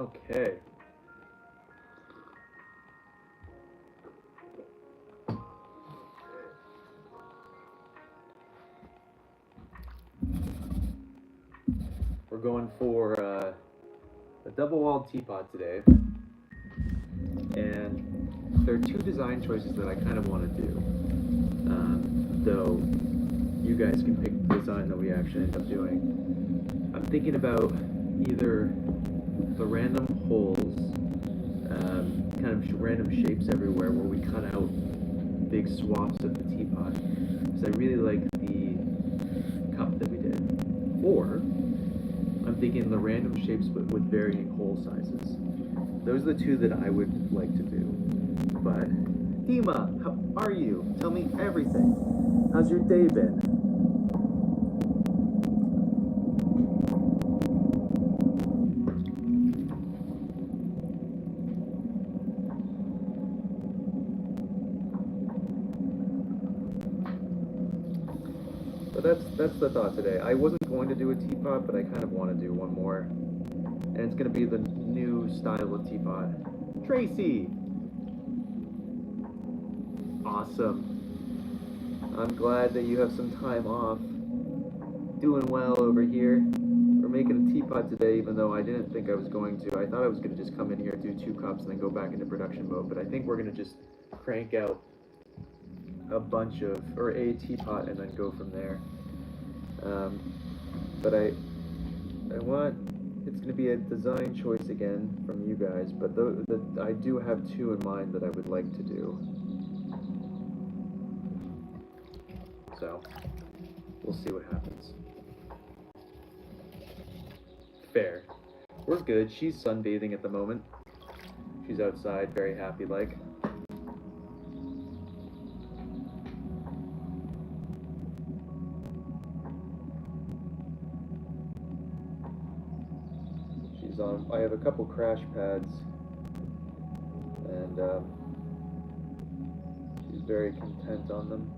Okay. We're going for a double-walled teapot today. And there are two design choices that I kind of want to do. Though you guys can pick the design that we actually end up doing. I'm thinking about either the random holes, kind of random shapes everywhere where we cut out big swaths of the teapot. Because I really like the cup that we did. Or I'm thinking the random shapes but with varying hole sizes. Those are the two that I would like to do. But Dima, how are you? Tell me everything. How's your day been? So that's the thought today. I wasn't going to do a teapot, but I kind of want to do one more. And it's going to be the new style of teapot. Tracy! Awesome. I'm glad that you have some time off. Doing well over here. We're making a teapot today, even though I didn't think I was going to. I thought I was going to just come in here, do 2 cups, and then go back into production mode. But I think we're going to just crank out a bunch of, or a teapot, and then go from there. But I want, it's going to be a design choice again from you guys, but I do have 2 in mind that I would like to do. So, we'll see what happens. Fair. We're good. She's sunbathing at the moment. She's outside, very happy like. She's on, I have a couple crash pads, and she's very content on them.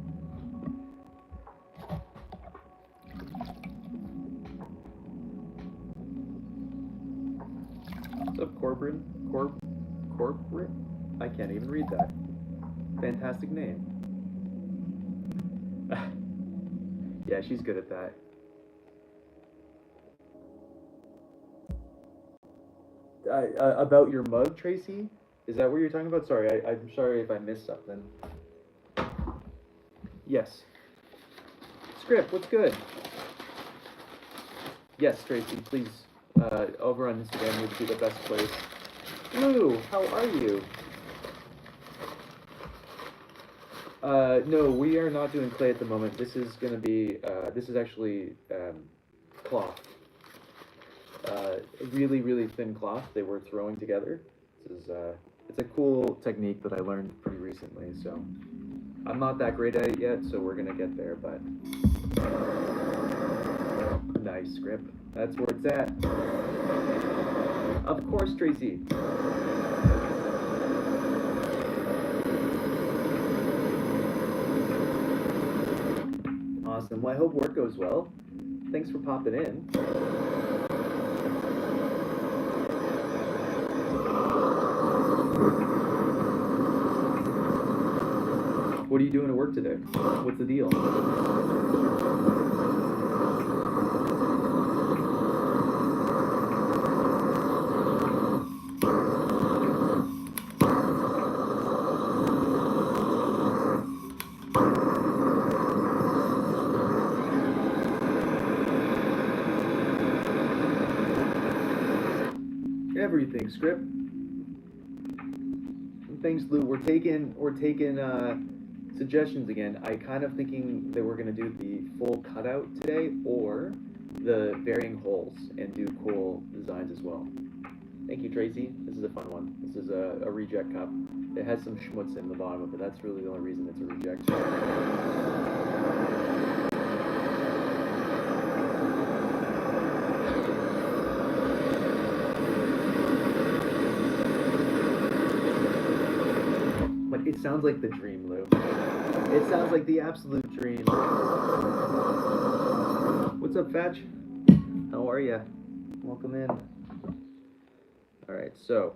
What's up, Corbin? Corporate? I can't even read that. Fantastic name. Yeah, she's good at that. About your mug, Tracy? Is that what you're talking about? Sorry, I'm sorry if I missed something. Yes. Script, what's good? Yes, Tracy, please. Over on Instagram would be the best place. Lou, how are you? No, we are not doing clay at the moment. This is gonna be, this is actually, cloth. Really, really thin cloth they were throwing together. This is, it's a cool technique that I learned pretty recently, so. I'm not that great at it yet, so we're gonna get there, but. Nice script. That's where it's at. Of course, Tracy. Awesome. Well, I hope work goes well. Thanks for popping in. What are you doing to work today? What's the deal? Everything, script. Thanks, Lou. We're taking suggestions again. I kind of thinking that we're gonna do the full cutout today, or the varying holes, and do cool designs as well. Thank you, Tracy. This is a fun one. This is a reject cup. It has some schmutz in the bottom of it. That's really the only reason it's a reject. But it sounds like the dream, Lou. It sounds like the absolute dream. What's up, Fetch? How are ya? Welcome in. Alright, so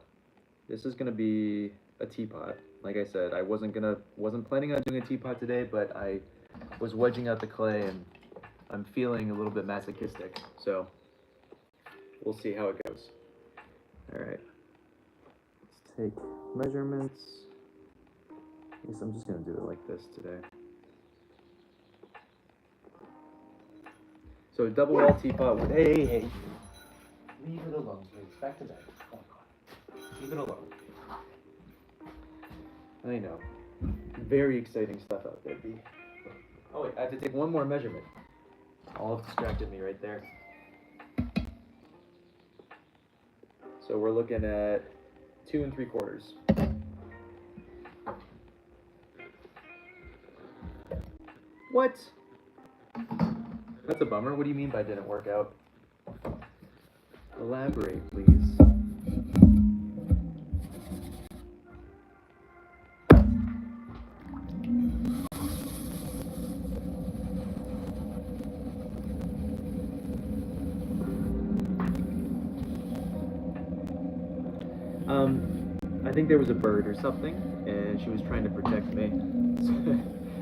this is gonna be a teapot. Like I said, I wasn't planning on doing a teapot today, but I was wedging out the clay and I'm feeling a little bit masochistic, so we'll see how it goes. Alright, let's take measurements. I guess I'm just gonna do it like this today. So double wall teapot with, hey. Leave it alone, please. Back to bed. Oh God. Leave it alone. I know. Very exciting stuff out there, B. Oh wait, I have to take one more measurement. All distracted me right there. So we're looking at 2 3/4. What? That's a bummer. What do you mean by didn't work out? Elaborate, please. I think there was a bird or something, and she was trying to protect me.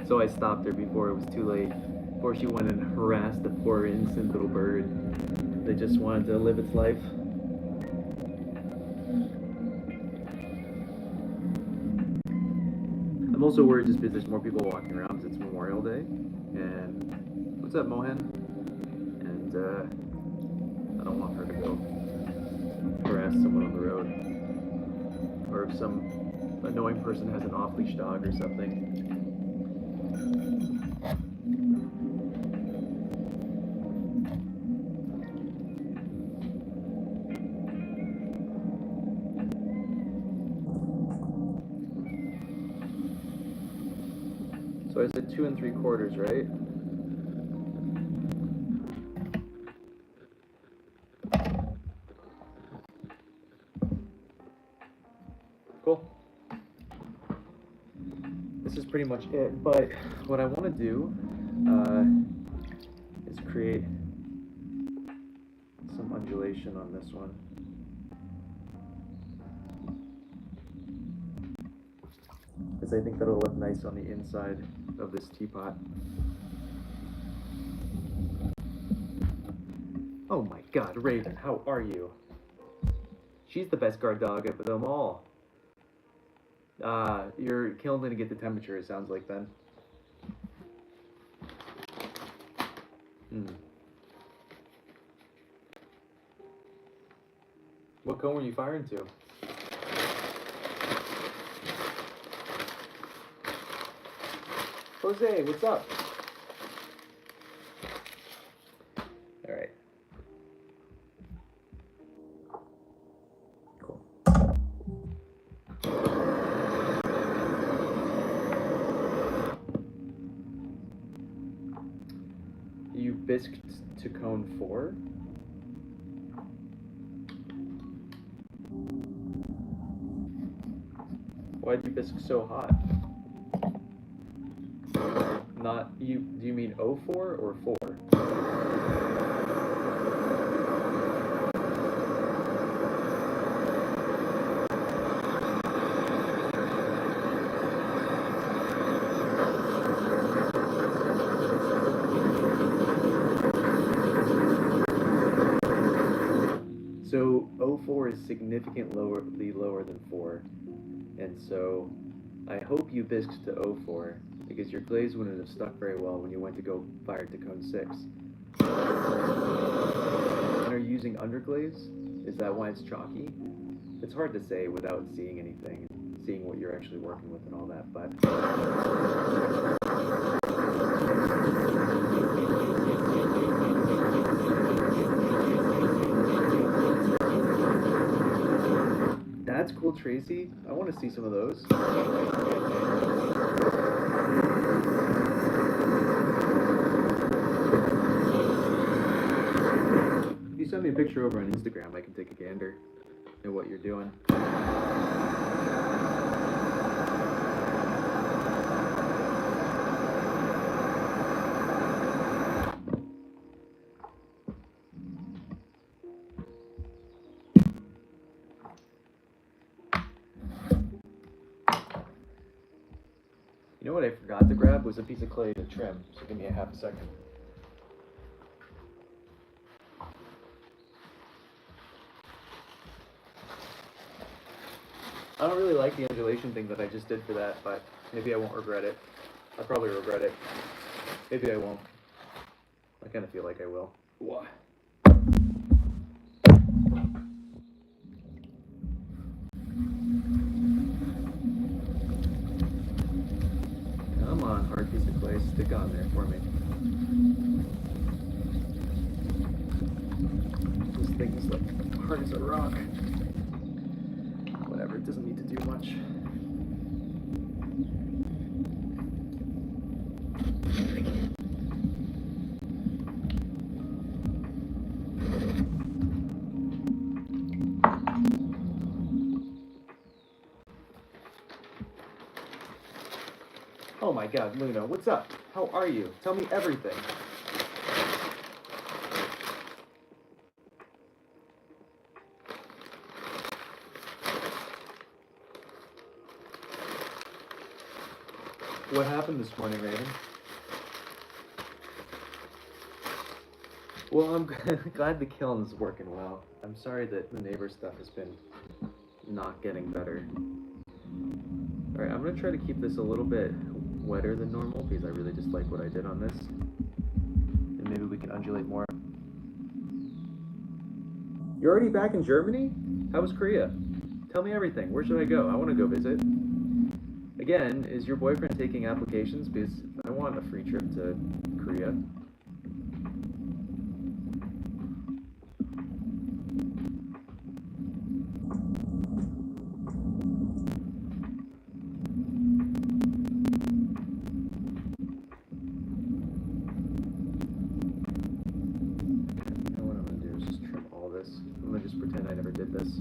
So I stopped her before it was too late, before she went and harassed the poor innocent little bird that just wanted to live its life. I'm also worried just because there's more people walking around because it's Memorial Day, and what's up, Mohan? And I don't want her to go harass someone on the road. Or if some annoying person has an off-leash dog or something. So I said 2 3/4, right? Cool. This is pretty much it, but what I want to do is create some undulation on this one. Because I think that'll look nice on the inside of this teapot. Oh my God, Raven, how are you? She's the best guard dog of them all. You're killing to get the temperature, it sounds like then. What cone were you firing to? Jose, what's up? All right. Cool. You bisqued to cone 4? Why'd you bisque so hot? Not you. Do you mean 04 or 4? So 04 is significantly lower than 4, and so I hope you bisqued to 04. Because your glaze wouldn't have stuck very well when you went to go fire to cone 6. And are you using underglaze? Is that why it's chalky? It's hard to say without seeing anything, seeing what you're actually working with and all that, but... That's cool, Tracy. I want to see some of those. If you send me a picture over on Instagram, I can take a gander at what you're doing. You know what I forgot to grab was a piece of clay to trim, so give me a half a second. I don't really like the undulation thing that I just did for that, but maybe I won't regret it. I'll probably regret it. Maybe I won't. I kind of feel like I will. Why? Come on, hard piece of clay, stick on there for me. This thing is like hard as a rock. Whatever, it doesn't need to do much. Oh my god, Luna, what's up? How are you? Tell me everything. What happened this morning, Raven? Well, I'm glad the kiln's working well. I'm sorry that the neighbor stuff has been not getting better. Alright, I'm gonna try to keep this a little bit wetter than normal because I really just like what I did on this. And maybe we can undulate more. You're already back in Germany? How was Korea? Tell me everything. Where should I go? I want to go visit. Again, is your boyfriend taking applications? Because I want a free trip to Korea. I'm gonna just pretend I never did this.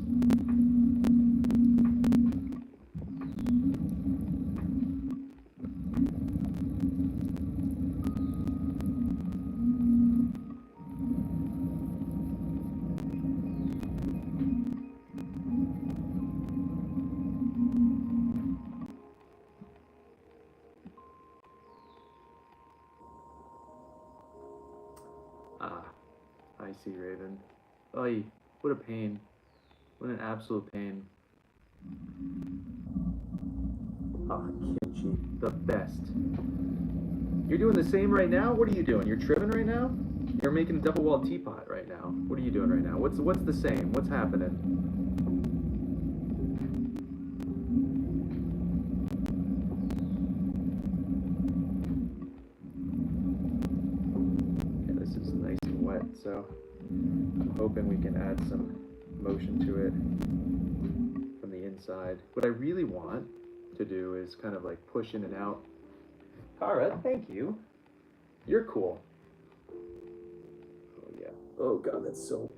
Ah, I see, Raven. Oy, what a pain. What an absolute pain. Ah, kimchi, the best. You're doing the same right now? What are you doing? You're trimming right now? You're making a double-walled teapot right now. What are you doing right now? What's the same? What's happening? Okay, this is nice and wet, so I'm hoping we can add some motion to it from the inside. What I really want to do is kind of like push in and out. Kara, thank you. You're cool. Oh yeah. Oh god, that's so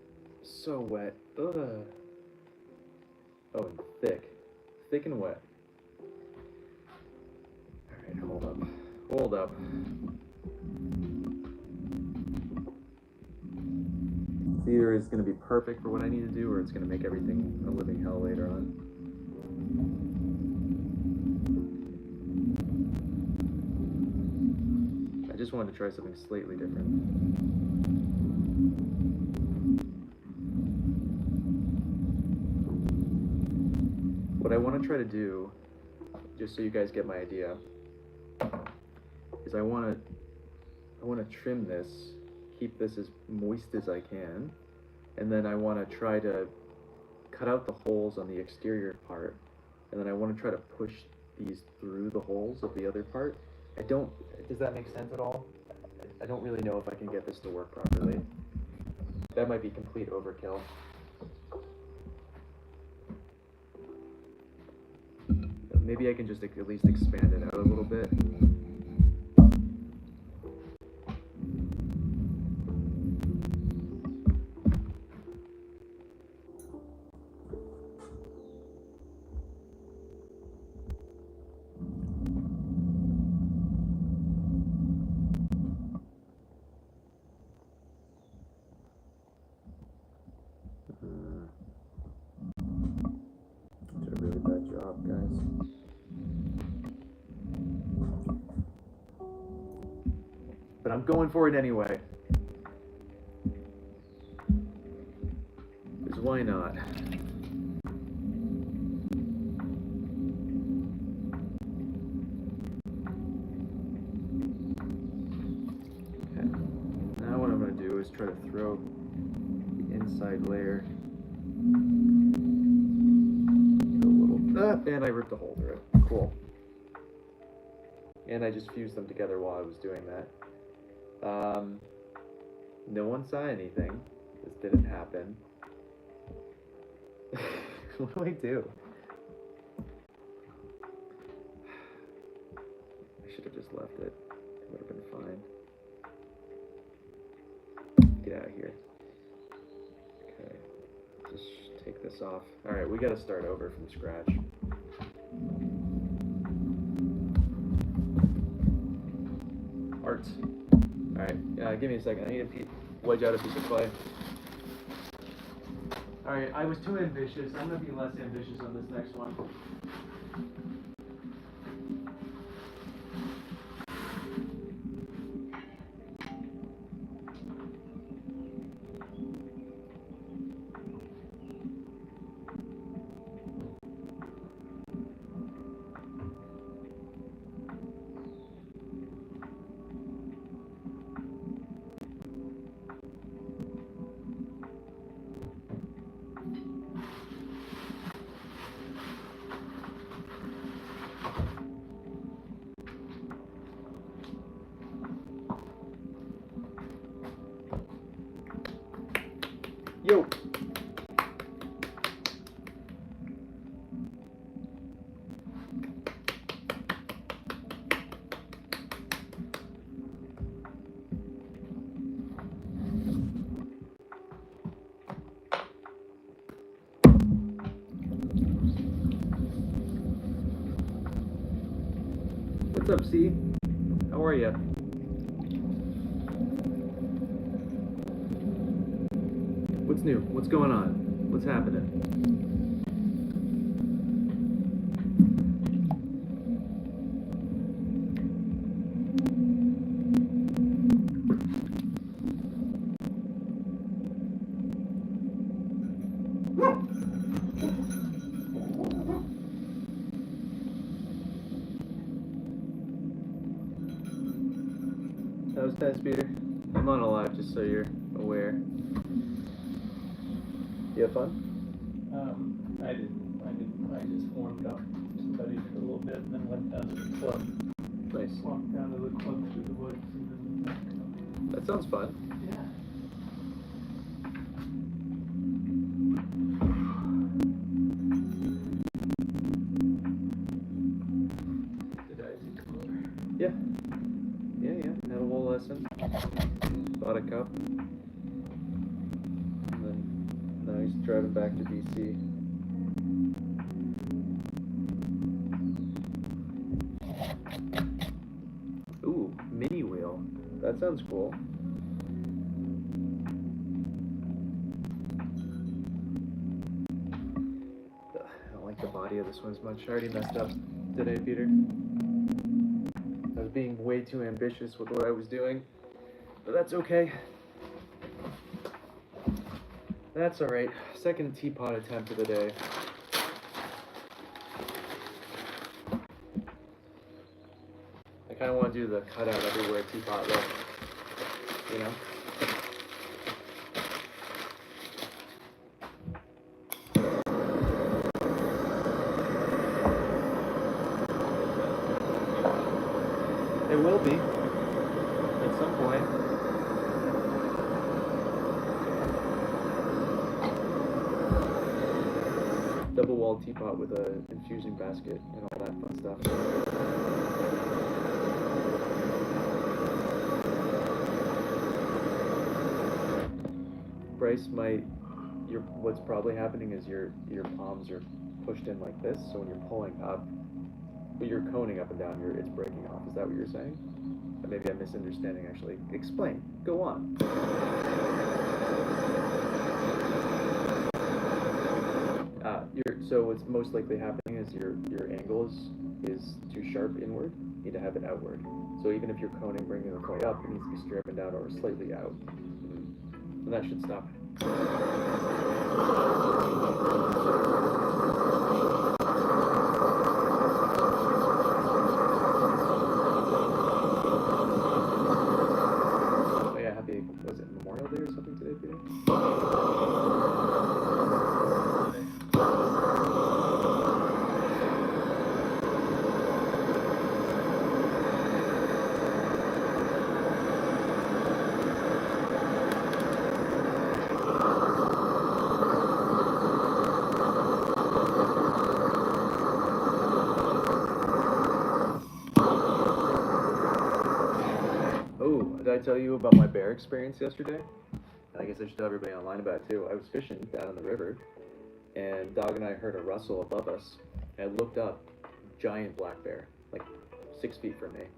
wet. Ugh. Oh, and thick. Thick and wet. Alright, hold up. Hold up. It's either it's going to be perfect for what I need to do, or it's going to make everything a living hell later on. I just wanted to try something slightly different. What I want to try to do, just so you guys get my idea, is I want to trim this, keep this as moist as I can, and then I want to try to cut out the holes on the exterior part, and then I want to try to push these through the holes of the other part. Does that make sense at all? I don't really know if I can get this to work properly. That might be complete overkill. Maybe I can just at least expand it out a little bit. Did a really bad job, guys. but I'm going for it anyway. Because why not? Okay. Now what I'm going to do is try to throw the inside layer a little, and I ripped a hole through it. Cool. And I just fused them together while I was doing that. No one saw anything. This didn't happen. What do I do? I should have just left it. It would have been fine. Get out of here. Okay. Just take this off. Alright, we gotta start over from scratch. Art. Alright, give me a second. I need to wedge out a piece of clay. Alright, I was too ambitious. I'm gonna be less ambitious on this next one. Yo! What's up, C? How are ya? What's new? What's going on? What's happening? That was Ted Speeder. I'm on a live just so you're aware. You have fun? I didn't. I just warmed up, studied for a little bit, and then went down to the club. Nice. Walked down to the club through the woods, and then back up. That sounds fun. Yeah. Did Isaac come over? Yeah. Yeah. Had a little lesson. Bought a cup. And then now he's driving back to DC. Ooh, mini wheel. That sounds cool. Ugh, I don't like the body of this one as much. I already messed up today, Peter. I was being way too ambitious with what I was doing, but that's okay. That's alright. Second teapot attempt of the day. I kind of want to do the cutout everywhere teapot look, you know? It will be, at some point. Double walled teapot with a infusing basket and all that fun stuff. Bryce, what's probably happening is your palms are pushed in like this, so when you're pulling up, but you're coning up and down, it's breaking off. Is that what you're saying? Or maybe I'm misunderstanding, actually. Explain. Go on. So what's most likely happening is your angle is is too sharp inward, you need to have it outward. So even if you're coning, bringing the point up, it needs to be stripping down or slightly out. And that should stop it. Oh yeah, happy, was it Memorial Day or something today, Peter? Oh, did I tell you about my bear experience yesterday? I guess I should tell everybody online about it too. I was fishing down in the river, and Dog and I heard a rustle above us. And I looked up, giant black bear, like 6 feet from me.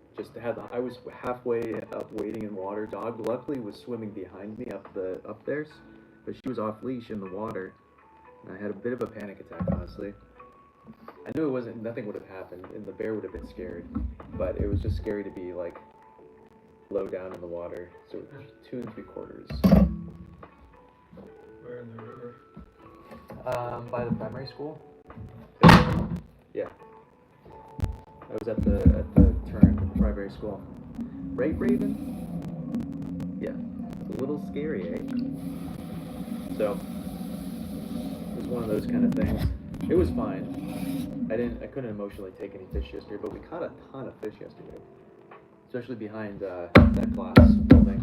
I was halfway up wading in water. Dog luckily was swimming behind me up there, but she was off leash in the water. And I had a bit of a panic attack, honestly. I knew nothing would have happened, and the bear would have been scared, but it was just scary to be like low down in the water. So 2 3/4. Where in the river? By the primary school. Yeah. I was at the turn of the primary school. Right, Raven? Yeah. It's a little scary, eh? So it was one of those kind of things. It was fine. I couldn't emotionally take any fish yesterday, but we caught a ton of fish yesterday. Especially behind that class building.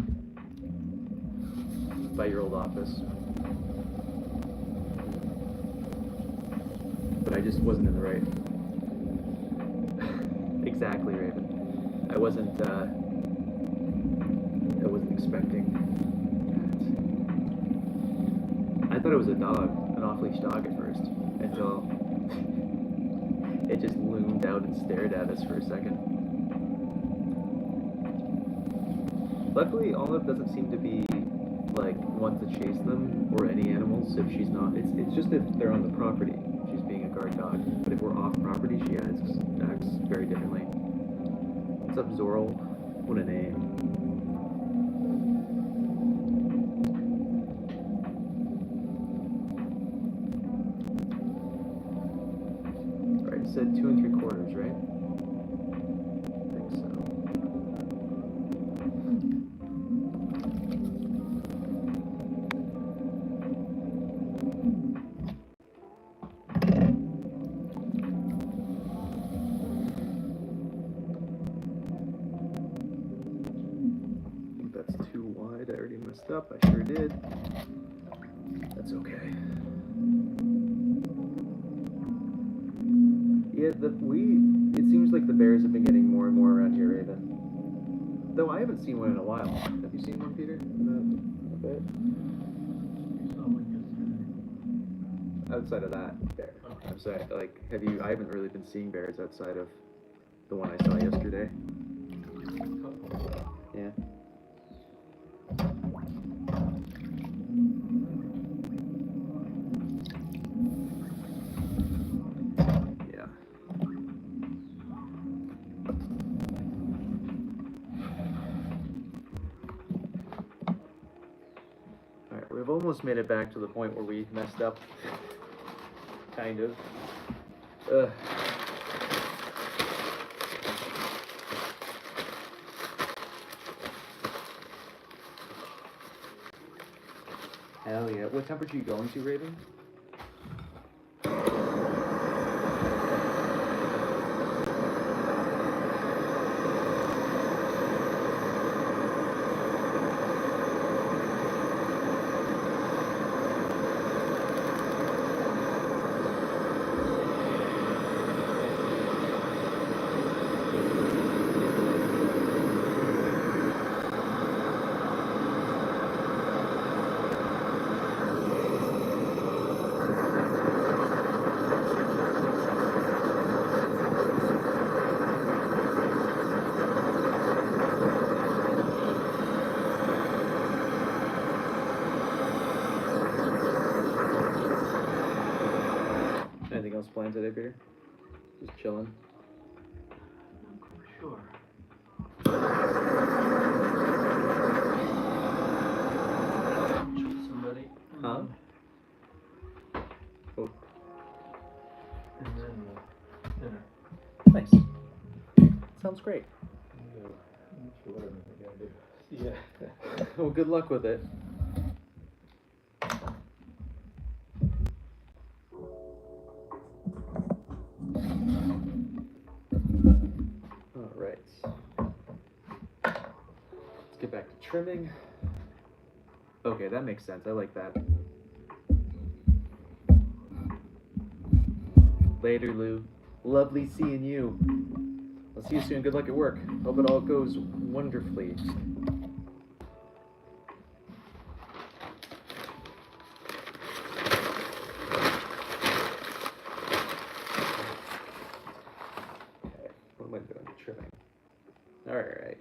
By your old office. But I just wasn't in the right. Exactly, Raven. I wasn't expecting that. I thought it was a dog, an off-leash dog at first, until it just loomed out and stared at us for a second. Luckily, Olive doesn't seem to be like want to chase them or any animals if she's not. It's just if they're on the property, she's being a guard dog. But if we're off property, she acts very differently. What's up, Zorl? What a name. Alright, you said 2 3/4, right? I think so. I already messed up. I sure did. That's okay. Yeah, it seems like the bears have been getting more and more around here, Raven. Though I haven't seen one in a while. Have you seen one, Peter? In a bit? Outside of that bear. Okay. I'm sorry, like, I haven't really been seeing bears outside of the one I saw yesterday. Yeah. We've almost made it back to the point where we messed up. Kind of. Hell yeah. What temperature are you going to, Raven? Anything else planned today, Peter? Just chilling. sounds great. I'm not sure what I'm gonna do. Yeah. Well, good luck with it. All right. Let's get back to trimming. Okay, that makes sense. I like that. Later, Lou. Lovely seeing you. I'll see you soon. Good luck at work. Hope it all goes wonderfully. Okay, what am I doing? Trimming. Alright.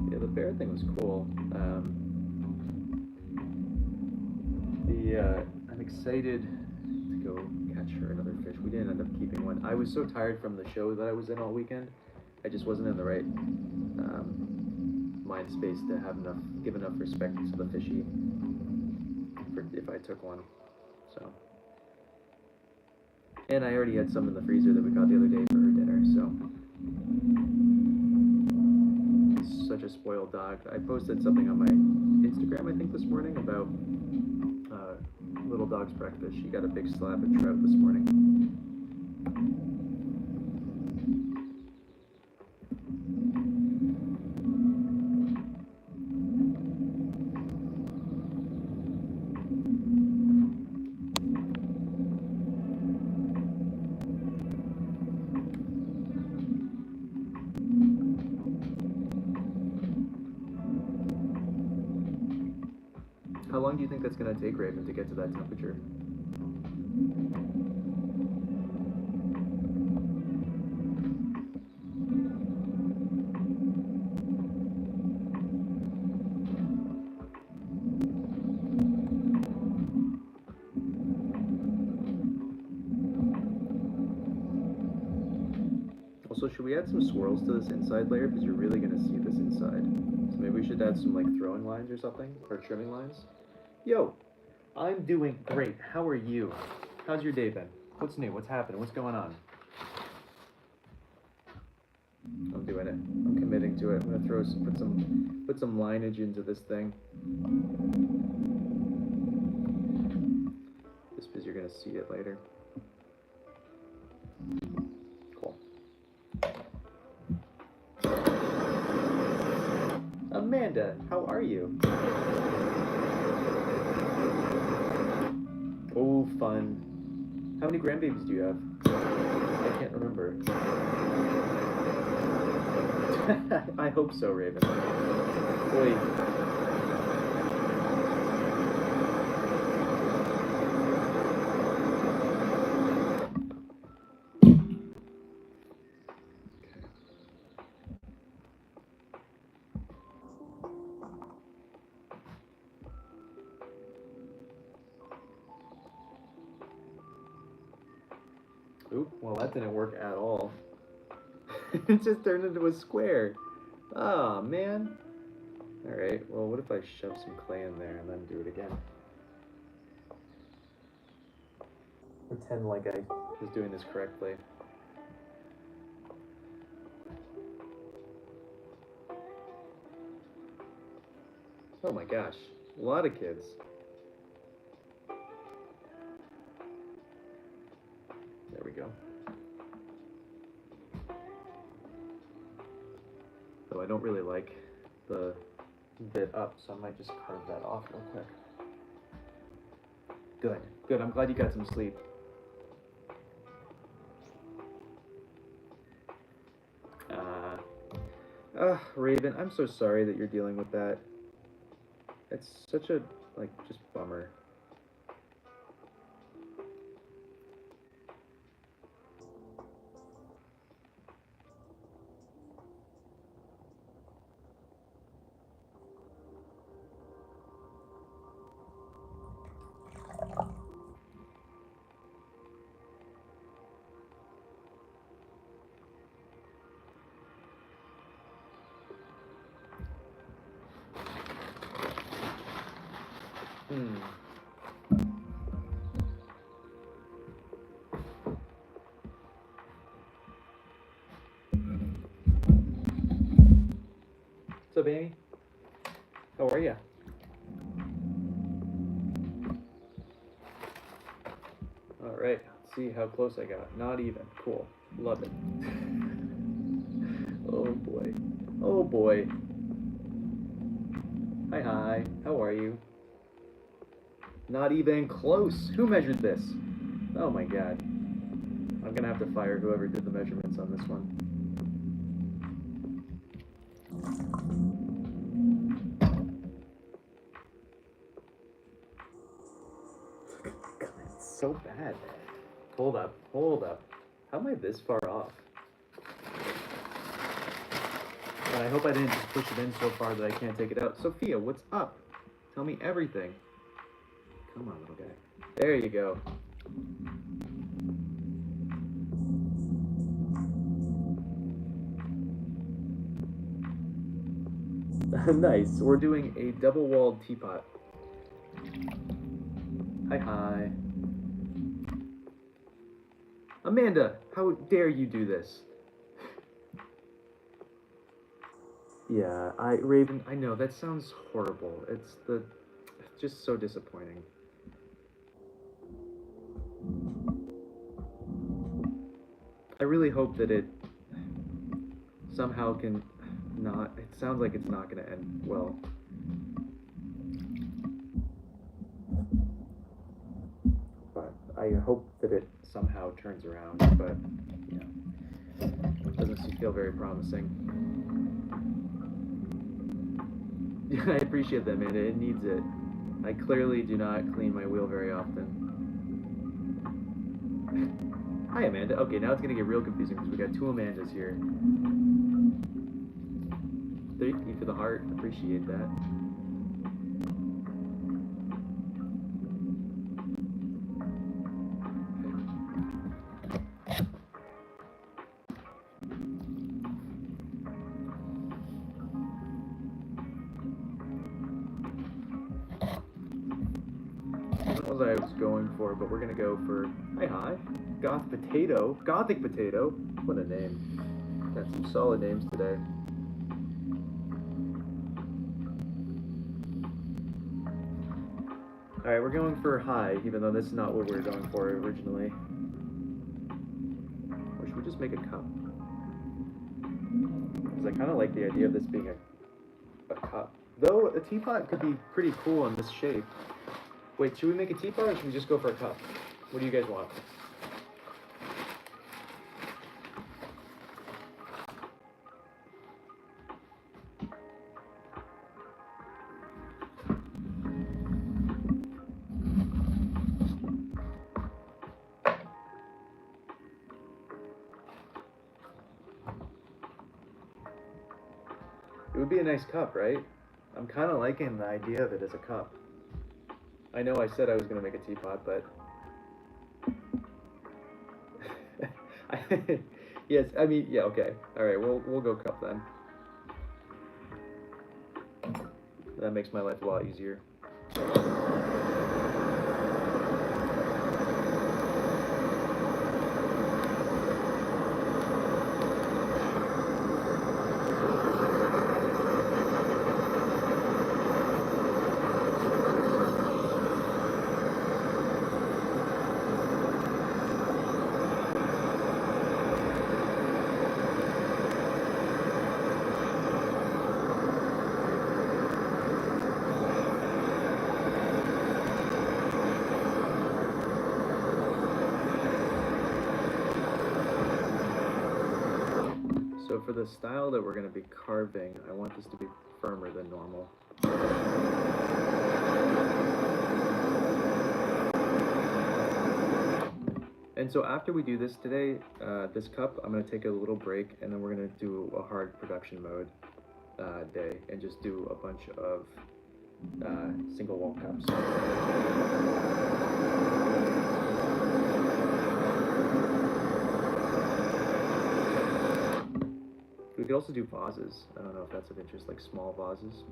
Yeah, the bear thing was cool. I'm excited to go catch her another fish. We didn't end up keeping one. I was so tired from the show that I was in all weekend. I just wasn't in the right mind space to give enough respect to the fishy for if I took one. So, and I already had some in the freezer that we got the other day for her dinner. So, he's such a spoiled dog. I posted something on my Instagram, I think, this morning about little dog's breakfast. She got a big slab of trout this morning. How long do you think that's going to take, Raven, to get to that temperature? Also, should we add some swirls to this inside layer? Because you're really going to see this inside. So maybe we should add some like throwing lines or something, or trimming lines. Yo, I'm doing great. How are you? How's your day been? What's new? What's happening? What's going on? I'm doing it. I'm committing to it. I'm gonna put some lineage into this thing. Just because you're gonna see it later. Cool. Amanda, how are you? Oh, fun. How many grandbabies do you have? I can't remember. I hope so, Raven. Boy. Oop, well that didn't work at all. It just turned into a square. Ah, man. Alright, well what if I shove some clay in there and then do it again? Pretend like I was doing this correctly. Oh my gosh, a lot of kids. There we go. Though I don't really like the bit up, so I might just carve that off real quick. Good, good. I'm glad you got some sleep. Raven, I'm so sorry that you're dealing with that. It's such a, like, just bummer. up, Amy? How are ya? All right, let's see how close I got. Not even. Cool. Love it. Oh boy. Oh boy. Hi, hi. How are you? Not even close. Who measured this? Oh my god. I'm gonna have to fire whoever did the measurements on this one. It's so bad. Hold up. Hold up. How am I this far off? And I hope I didn't just push it in so far that I can't take it out. Sophia, what's up? Tell me everything. Come on, little guy. There you go. Nice. We're doing a double-walled teapot. Hi, hi. Amanda, how dare you do this? Yeah, Raven, I know, that sounds horrible. It's just so disappointing. I really hope that it somehow can not, it sounds like it's not gonna end well. But I hope that it somehow turns around, but, you know, it doesn't feel very promising. Yeah, I appreciate that, man. It needs it. I clearly do not clean my wheel very often. Hi, Amanda. Okay, now it's gonna get real confusing because we got two Amandas here. Thank you for the heart. Appreciate that. What was I going for, but we're gonna go for hi, Goth Potato, Gothic Potato. What a name! Got some solid names today. All right, we're going for high, even though this is not what we were going for originally. Or should we just make a cup? Because I kind of like the idea of this being a cup. Though a teapot could be pretty cool in this shape. Wait, should we make a teapot or should we just go for a cup? What do you guys want? It would be a nice cup, right? I'm kind of liking the idea of it as a cup. I know I said I was going to make a teapot, but... yes, I mean, yeah, okay. Alright, we'll go cup then. That makes my life a lot easier. So for the style that we're going to be carving, I want this to be firmer than normal. And so after we do this today, this cup, I'm going to take a little break and then we're going to do a hard production mode day and just do a bunch of single wall cups. We could also do vases. I don't know if that's of interest, like small vases.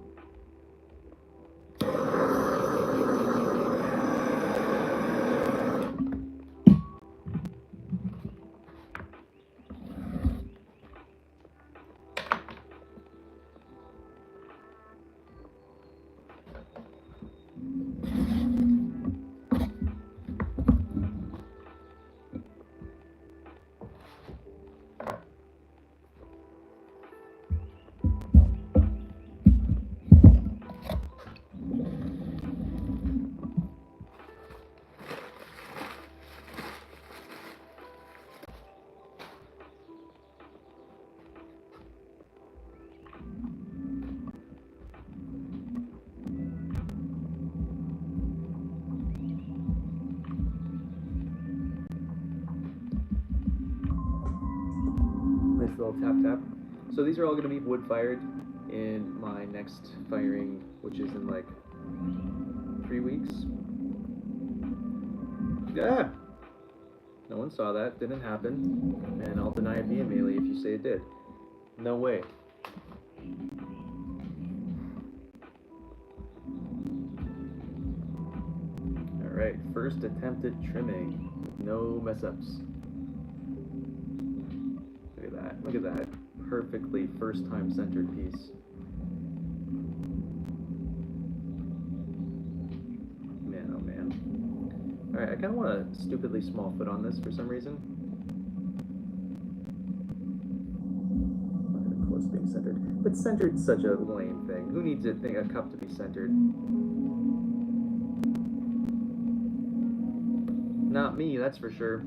little tap tap. So these are all going to be wood fired in my next firing, which is in like 3 weeks. Yeah. No one saw that. Didn't happen. And I'll deny it being melee if you say it did. No way. Alright, first attempted trimming. No mess ups. Look at that. Look at that. Perfectly first time centered piece. Man, oh man. Alright, I kind of want a stupidly small foot on this for some reason. Not even close to being centered. But centered's such a lame thing. Who needs a cup to be centered? Not me, that's for sure.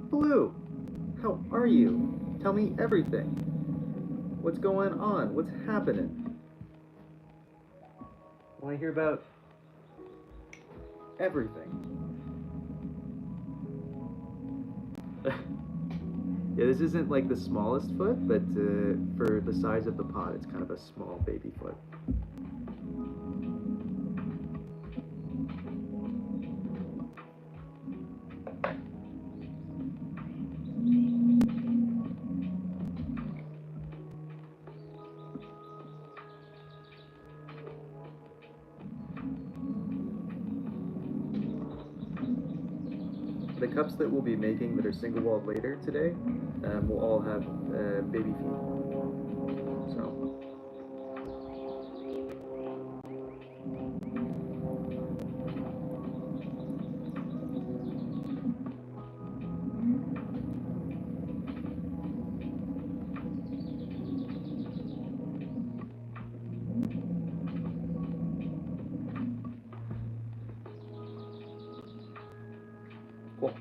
Blue, how are you? Tell me everything. What's going on? What's happening? Want to hear about everything? Yeah, this isn't like the smallest foot, but for the size of the pot, it's kind of a small baby foot. The cups that we'll be making that are single walled later today will all have baby feet. So. Cool.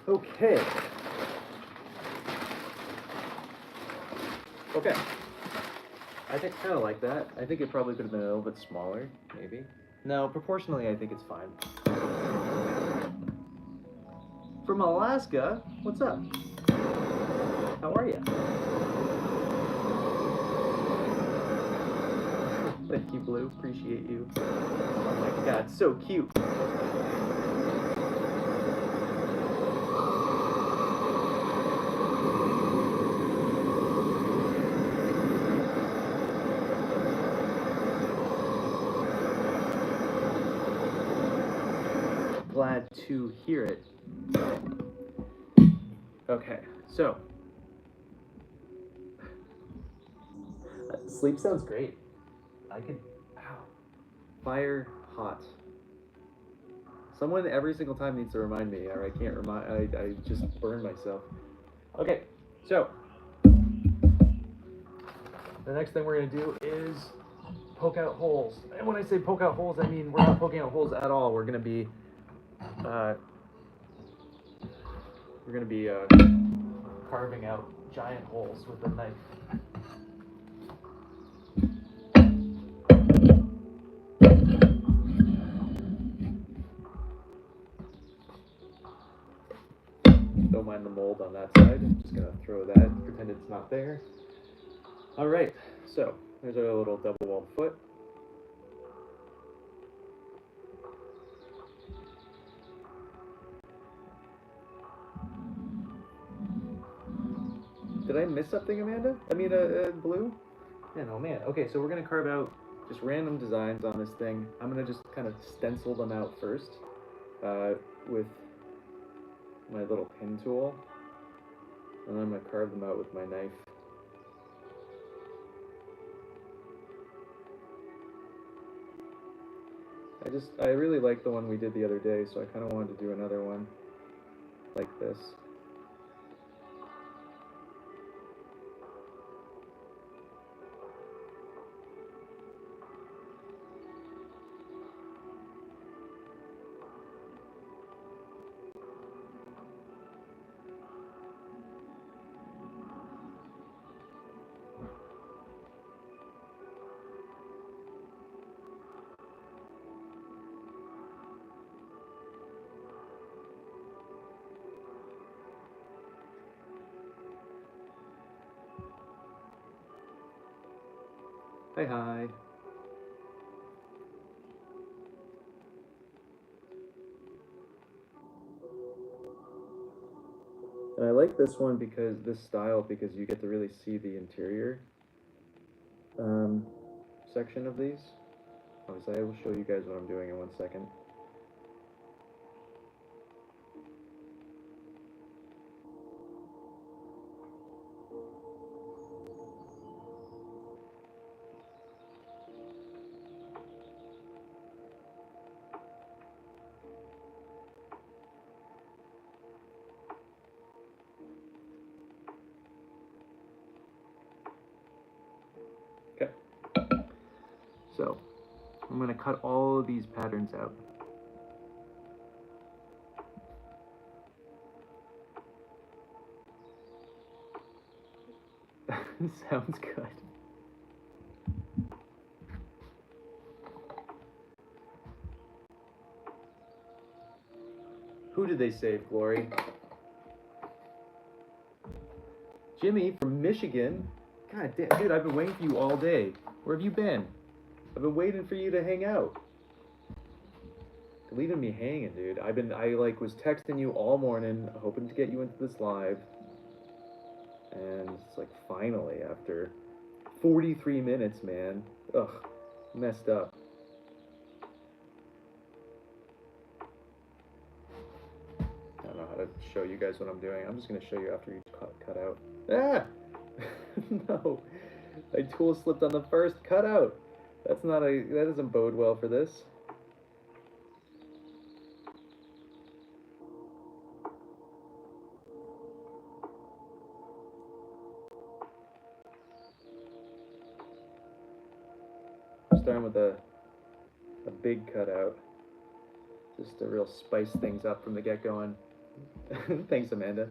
Okay. Okay. I think kind of like that. I think it probably could have been a little bit smaller, maybe. No, proportionally, I think it's fine. From Alaska, what's up? How are you? Thank you, Blue. Appreciate you. Oh my god, so cute. Glad to hear it. Okay, so. Sleep sounds great. I could. Ow. Fire hot. Someone every single time needs to remind me, or I can't remind. I just burn myself. Okay, so. The next thing we're going to do is poke out holes. And when I say poke out holes, I mean we're not poking out holes at all. We're going to be. Carving out giant holes with a knife. Don't mind the mold on that side. I'm just gonna throw that, pretend it's not there. All right, so there's our little double-walled foot. Did I miss something, Amanda? I mean, Blue? Man, oh man. Okay, so we're gonna carve out just random designs on this thing. I'm gonna just kind of stencil them out first with my little pin tool, and then I'm gonna carve them out with my knife. I really like the one we did the other day, so I kind of wanted to do another one like this. Hi, hi. And I like this one because this style because you get to really see the interior section of these. Obviously, I will show you guys what I'm doing in 1 second. Okay. So, I'm going to cut all of these patterns out. Sounds good. Who did they save, Glory? Jimmy from Michigan? God damn, dude, I've been waiting for you all day. Where have you been? I've been waiting for you to hang out. You're leaving me hanging, dude. I was texting you all morning, hoping to get you into this live. And it's like, finally, after 43 minutes, man. Ugh, messed up. I don't know how to show you guys what I'm doing. I'm just gonna show you after you cut out. Ah! No, my tool slipped on the first cutout. That doesn't bode well for this. I'm starting with a big cutout, just to real spice things up from the get-going. Thanks, Amanda.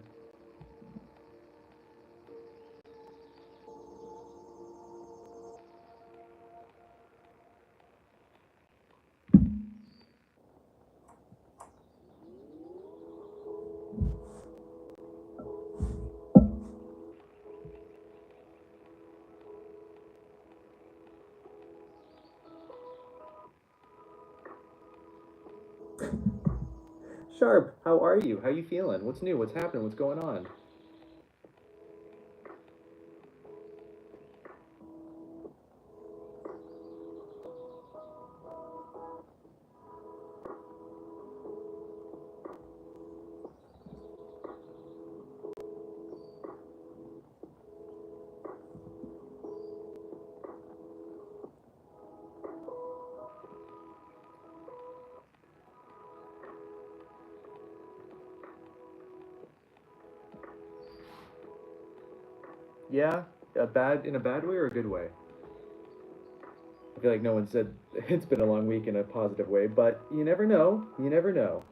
Sharp, how are you? How you feeling? What's new? What's happening? What's going on? Yeah, in a bad way or a good way? I feel like no one said it's been a long week in a positive way, but you never know. You never know.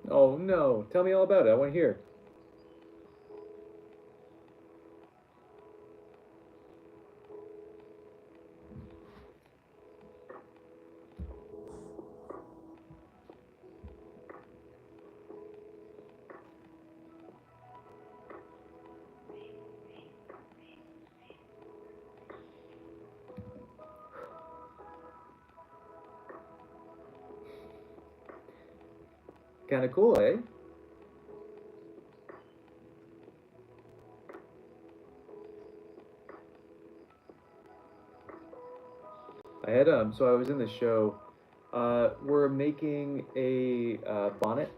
Oh no, tell me all about it. I want to hear. Kind of cool, eh? So I was in the show. We're making a bonnet,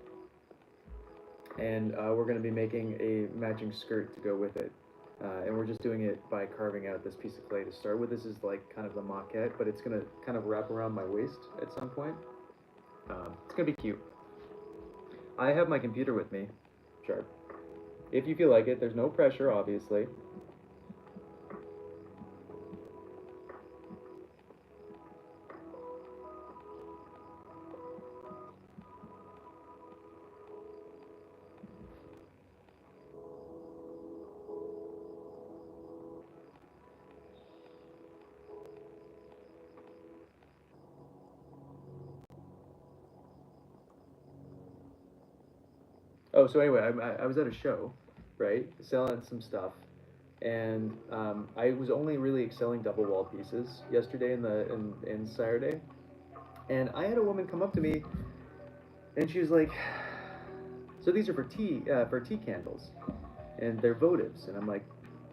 and we're going to be making a matching skirt to go with it. And we're just doing it by carving out this piece of clay to start with. This is like kind of the maquette, but it's going to kind of wrap around my waist at some point. It's going to be cute. I have my computer with me, Sharp. If you feel like it, there's no pressure, obviously. Oh, so anyway, I was at a show, right, selling some stuff, and I was only really excelling double wall pieces yesterday and Saturday, and I had a woman come up to me, and she was like, "So these are for tea candles, and they're votives," and I'm like,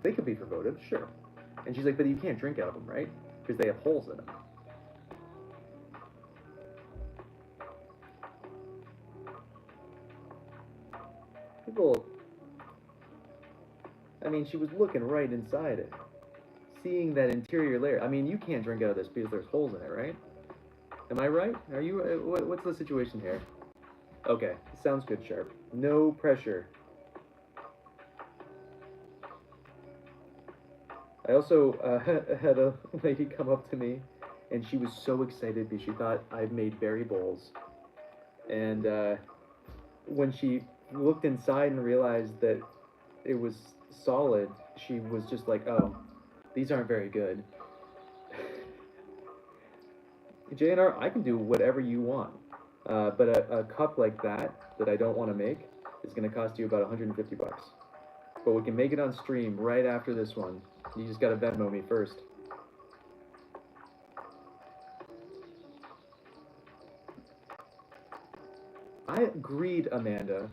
"They could be for votives, sure," and she's like, "But you can't drink out of them, right? Because they have holes in them." People, I mean, she was looking right inside it, seeing that interior layer. I mean, you can't drink out of this because there's holes in it, right? Am I right? Are you? What's the situation here? Okay, sounds good, Sharp. No pressure. I also had a lady come up to me, and she was so excited because she thought I'd made berry bowls. And when she looked inside and realized that it was solid, she was just like, "Oh, these aren't very good." JNR, I can do whatever you want. But a cup like that I don't want to make is going to cost you about 150 bucks. But we can make it on stream right after this one. You just got to Venmo me first. I agreed, Amanda,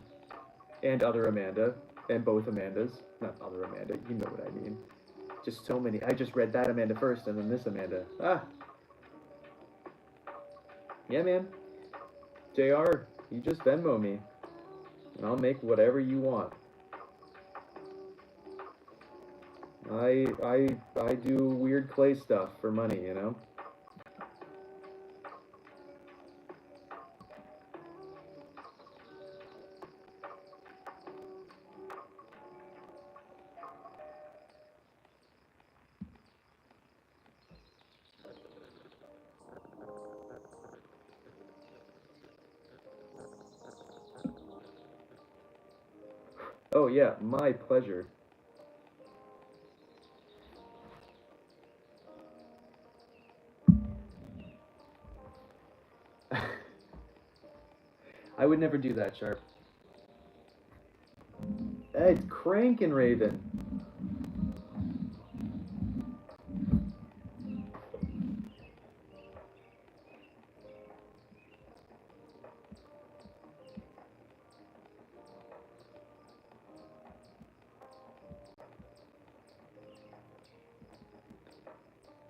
and other Amanda, and both Amandas. Not other Amanda, you know what I mean. Just so many. I just read that Amanda first, and then this Amanda. Ah, yeah, man. JR, you just Venmo me, and I'll make whatever you want. I do weird clay stuff for money, you know? Oh yeah, my pleasure. I would never do that, Sharp. It's cranking, Raven.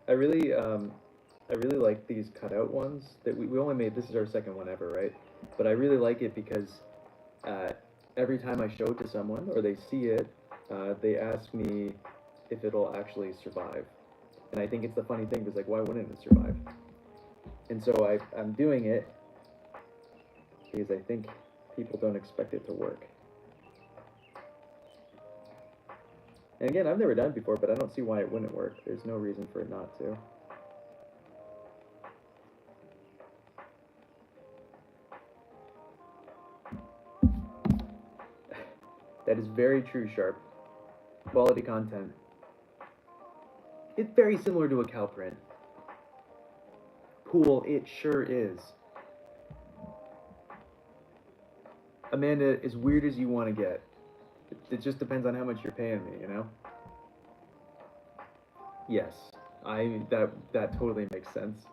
I really, I really like these cutout ones that we only made. This is our second one ever, right? But I really like it because uh, every time I show it to someone or they see it, they ask me if it'll actually survive. And I think it's the funny thing because like, why wouldn't it survive? And so I'm doing it because I think people don't expect it to work. And again, I've never done it before, but I don't see why it wouldn't work. There's no reason for it not to. That is very true, Sharp. Quality content. It's very similar to a cow print. Cool, it sure is. Amanda, as weird as you want to get. It just depends on how much you're paying me, you know? Yes. That totally makes sense.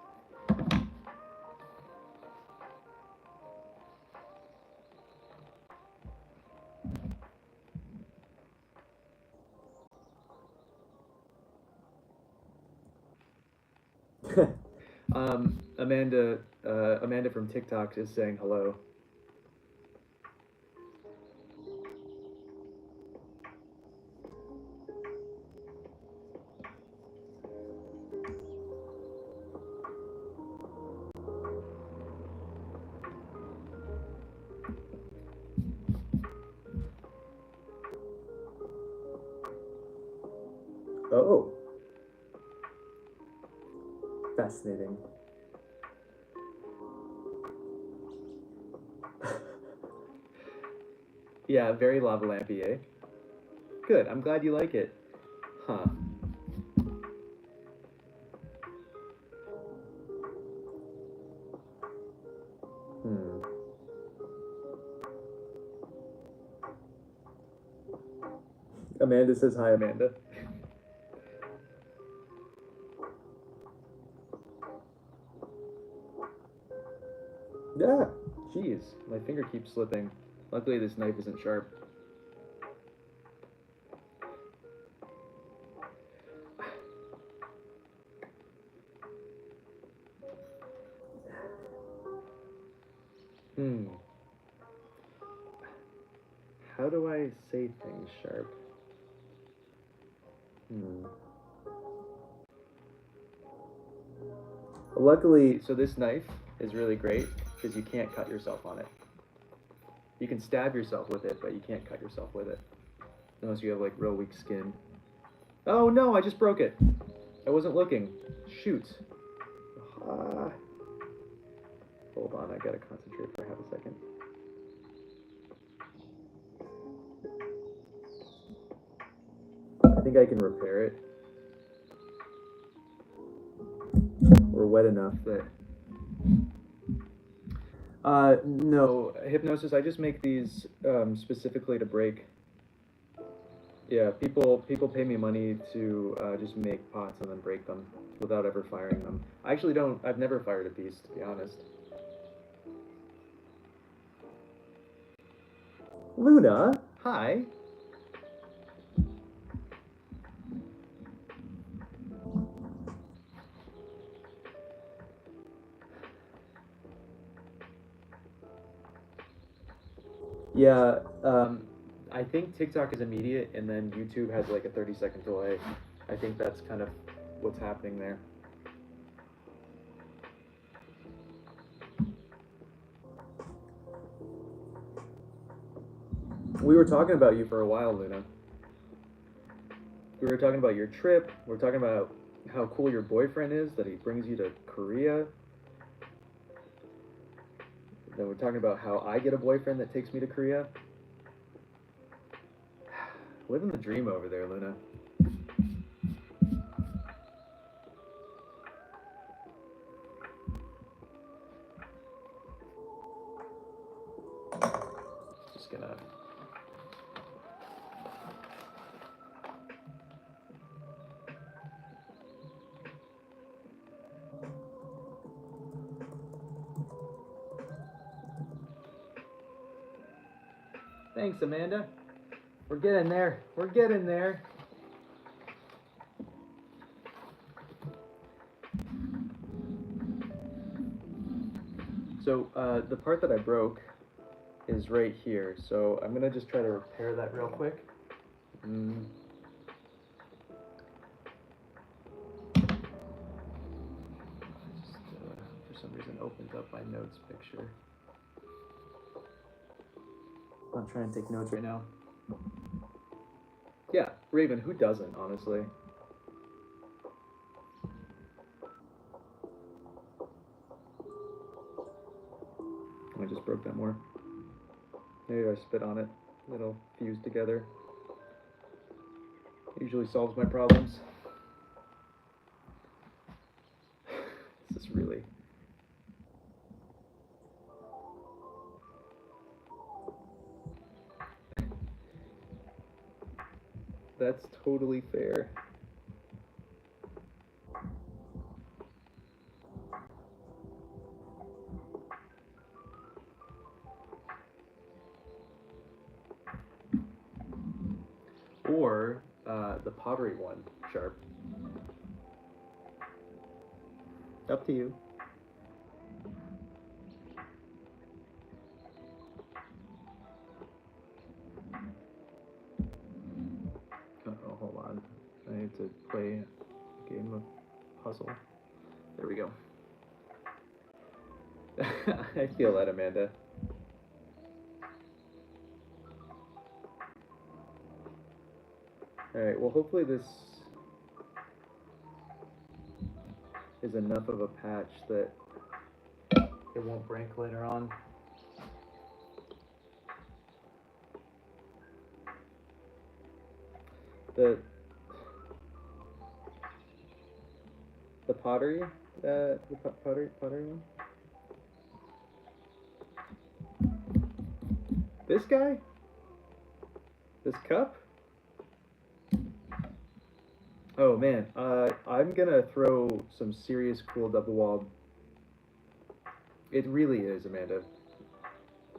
Amanda from TikTok is saying hello. Oh, fascinating. Yeah, very lava lampy, eh? Good, I'm glad you like it. Huh. Hmm. Amanda says hi, Amanda. Yeah. Jeez, my finger keeps slipping. Luckily, this knife isn't sharp. How do I say things sharp? Luckily, so this knife is really great because you can't cut yourself on it. You can stab yourself with it, but you can't cut yourself with it. Unless you have like real weak skin. Oh no, I just broke it. I wasn't looking. Shoot. Hold on, I gotta concentrate for half a second. I think I can repair it. We're wet enough that... no, hypnosis, I just make these specifically to break. Yeah, people pay me money to just make pots and then break them without ever firing them. I actually don't, I've never fired a piece, to be honest. Luna, hi. Yeah, I think TikTok is immediate, and then YouTube has like a 30-second delay. I think that's kind of what's happening there. We were talking about you for a while, Luna. We were talking about your trip. We were talking about how cool your boyfriend is, that he brings you to Korea. Then we're talking about how I get a boyfriend that takes me to Korea. Living the dream over there, Luna. Just gonna... Thanks, Amanda. We're getting there. We're getting there. So the part that I broke is right here. So I'm gonna just try to repair that real quick. Just for some reason opened up my notes picture. I'm trying to take notes right now. Yeah, Raven, who doesn't, honestly? I just broke that more. Maybe I spit on it. It'll fuse together. Usually solves my problems. This is really... That's totally fair. Or the pottery one, sharp. Up to you. Uh-oh, hold on. I need to play a game of puzzle. There we go. I feel that, Amanda. Alright, well hopefully this is enough of a patch that it won't break later on. The pottery, pottery one? This guy? This cup? Oh man, I'm gonna throw some serious cool double walled. It really is, Amanda.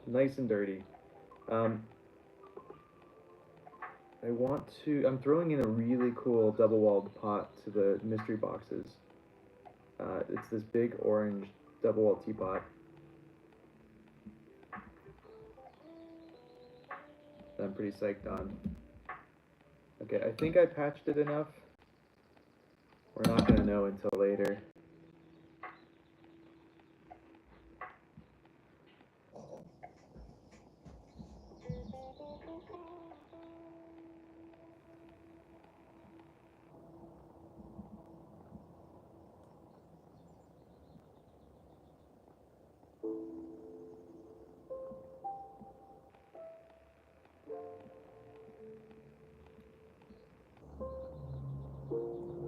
Nice and dirty. Um, I'm throwing in a really cool double walled pot to the mystery boxes. It's this big orange double walled teapot. That I'm pretty psyched on. Okay, I think I patched it enough. We're not gonna know until later.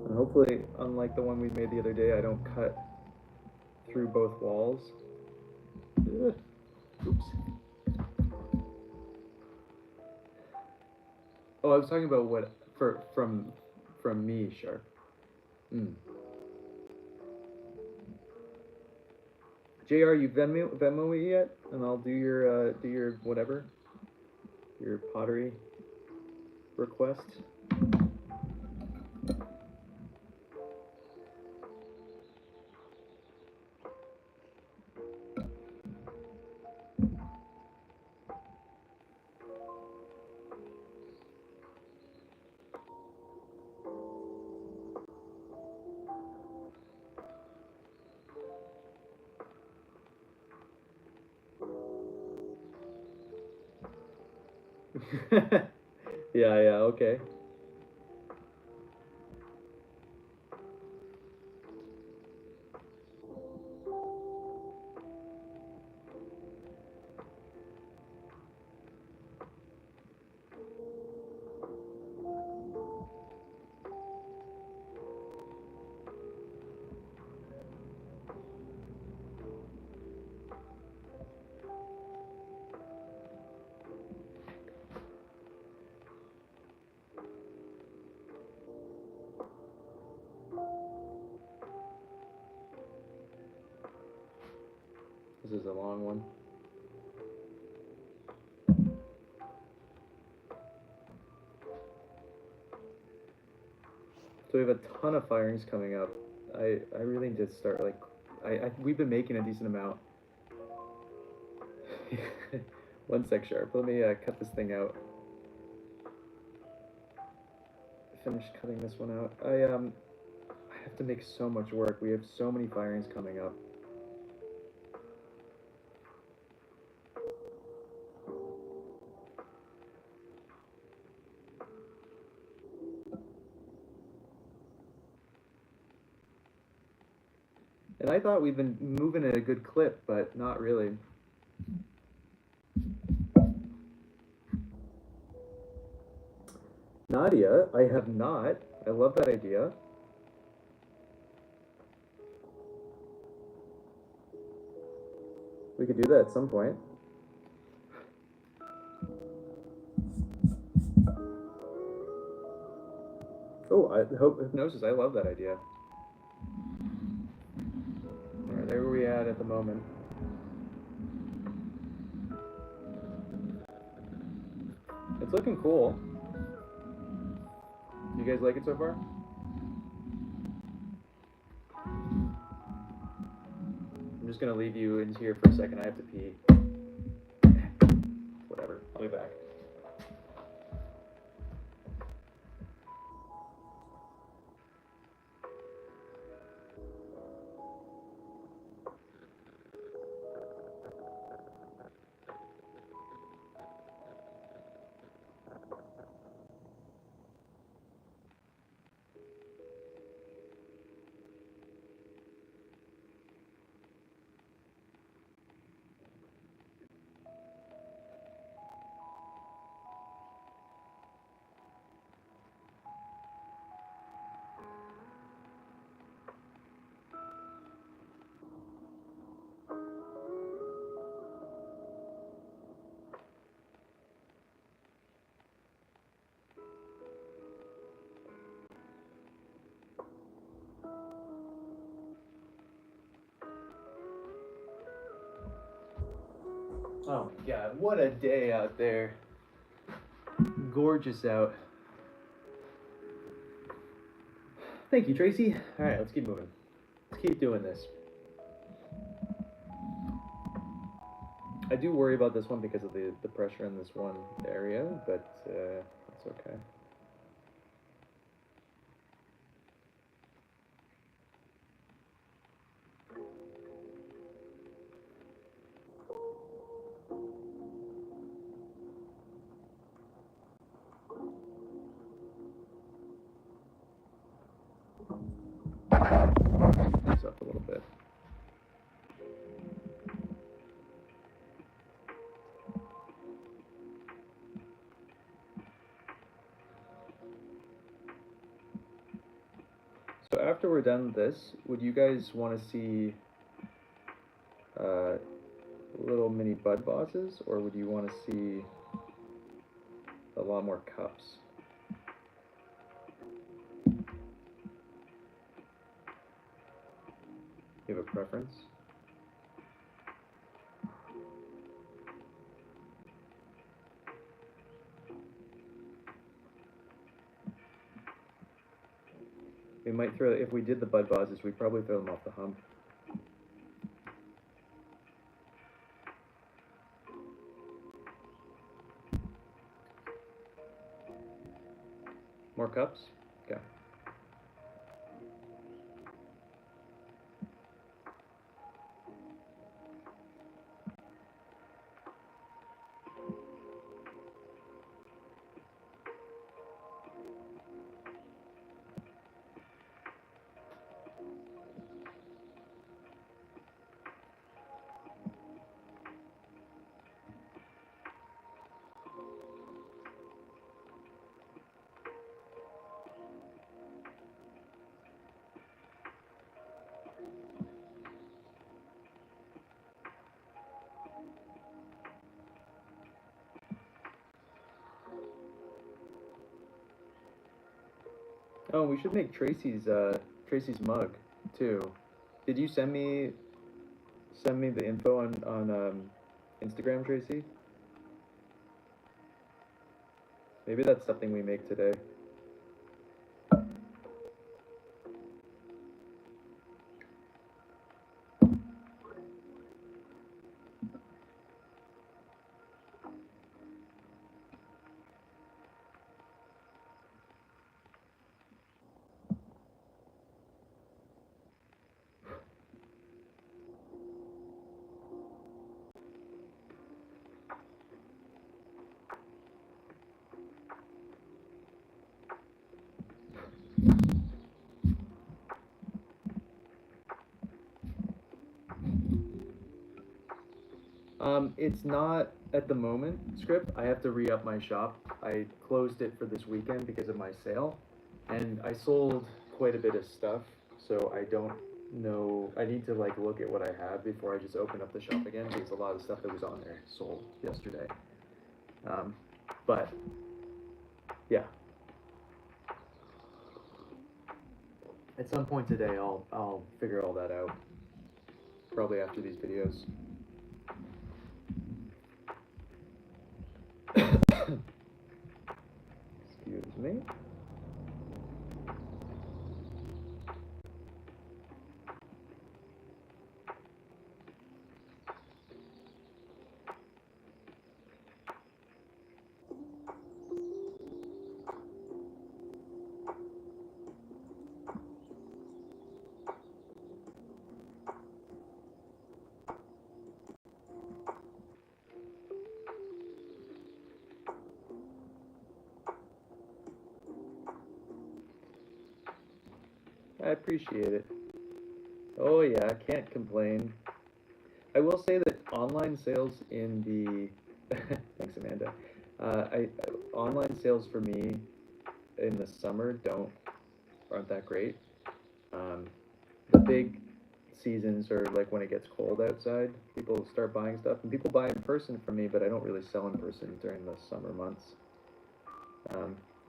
And hopefully, unlike the one we made the other day, I don't cut through both walls. Ugh. Oops. Oh, I was talking about what from me, Sharp. Mm. JR, you Venmo me yet? And I'll do your whatever, your pottery request. Yeah, okay. This is a long one. So we have a ton of firings coming up. I really need to start like we've been making a decent amount. One sec, Sharp. Let me cut this thing out. Finish cutting this one out. I have to make so much work. We have so many firings coming up. And I thought we've been moving at a good clip, but not really. Nadia, I have not. I love that idea. We could do that at some point. Oh, I hope hypnosis. I love that idea. All right, there we at the moment. It's looking cool. You guys like it so far? I'm just gonna leave you in here for a second. I have to pee. Whatever. I'll be back. Oh my god, what a day out there. Gorgeous out. Thank you, Tracy. Alright, let's keep moving. Let's keep doing this. I do worry about this one because of the pressure in this one area, but it's okay. This up a little bit. So after we're done with this, would you guys want to see little mini bud vases, or would you want to see a lot more cups? You have a preference? We might throw, if we did the bud vases, we'd probably throw them off the hump. More cups? Okay. Oh, we should make Tracy's mug too. Did you send me the info on Instagram, Tracy? Maybe that's something we make today. It's not at the moment, Script. I have to re-up my shop. I closed it for this weekend because of my sale, and I sold quite a bit of stuff, so I don't know. I need to like look at what I have before I just open up the shop again because a lot of stuff that was on there sold yesterday. But yeah, at some point today, I'll figure all that out. Probably after these videos. Excuse me. I appreciate it. Oh yeah, I can't complain. I will say that online sales in the thanks Amanda. Online sales for me in the summer aren't that great. The big seasons are like when it gets cold outside. People start buying stuff, and people buy in person from me, but I don't really sell in person during the summer months.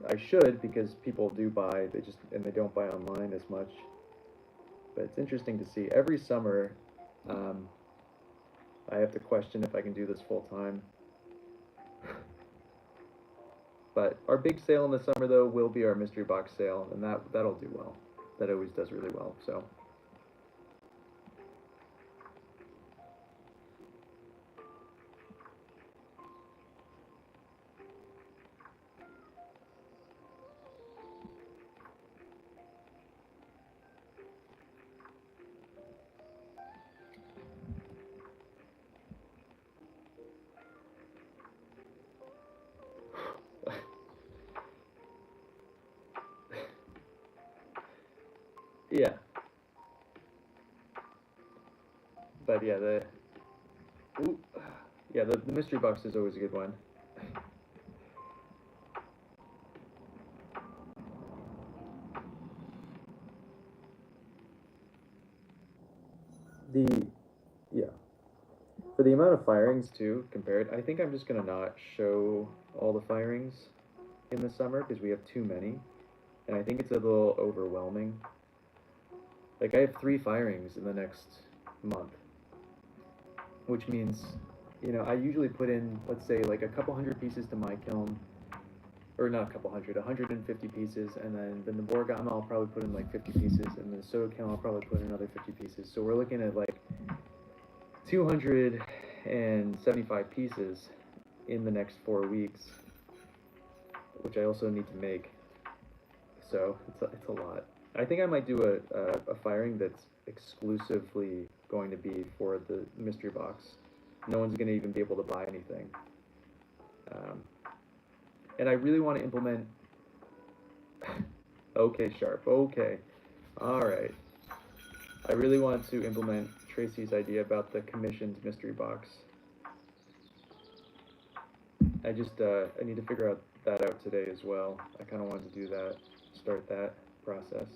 I should because people do buy. They don't buy online as much. But it's interesting to see every summer. I have to question if I can do this full time. But our big sale in the summer though will be our mystery box sale, and that'll do well. That always does really well. So. Yeah. But yeah, the mystery box is always a good one. Yeah. For the amount of firings too, compared, I think I'm just gonna not show all the firings in the summer because we have too many, and I think it's a little overwhelming. Like I have 3 firings in the next month, which means, I usually put in, let's say, like a couple hundred pieces to my kiln, or not a couple hundred, 150 pieces, and then the Borgama I'll probably put in like 50 pieces, and the soda kiln I'll probably put in another 50 pieces. So we're looking at like 275 pieces in the next 4 weeks, which I also need to make. So it's a lot. I think I might do a firing that's exclusively going to be for the mystery box. No one's going to even be able to buy anything. And I really want to implement. Okay, Sharp. Okay. All right. I really want to implement Tracy's idea about the commissioned mystery box. I need to figure that out today as well. I kind of wanted to do that, start that process.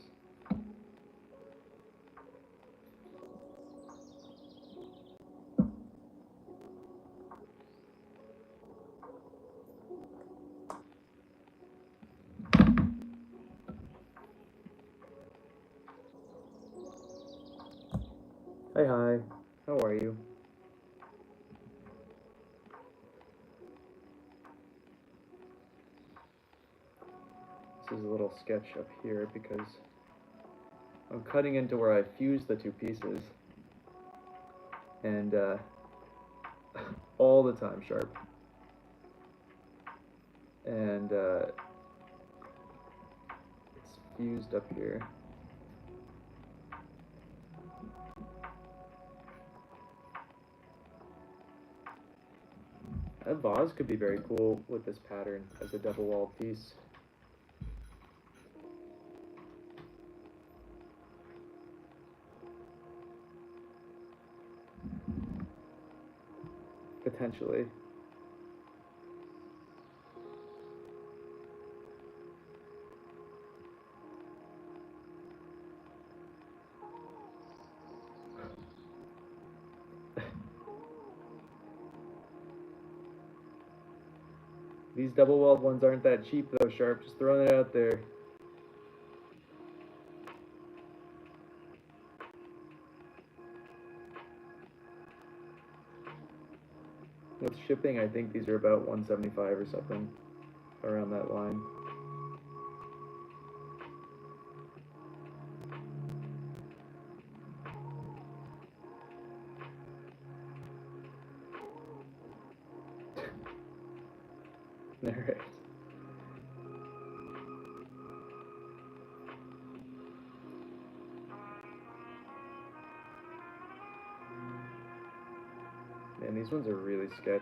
Hi, how are you? This is a little sketch up here because I'm cutting into where I fused the 2 pieces, and all the time, Sharp. And it's fused up here. A vase could be very cool with this pattern as a double-walled piece. Potentially. These double-walled ones aren't that cheap though, Sharp. Just throwing it out there. With shipping, I think these are about $175 or something, around that line. Alright. Man, these ones are really sketch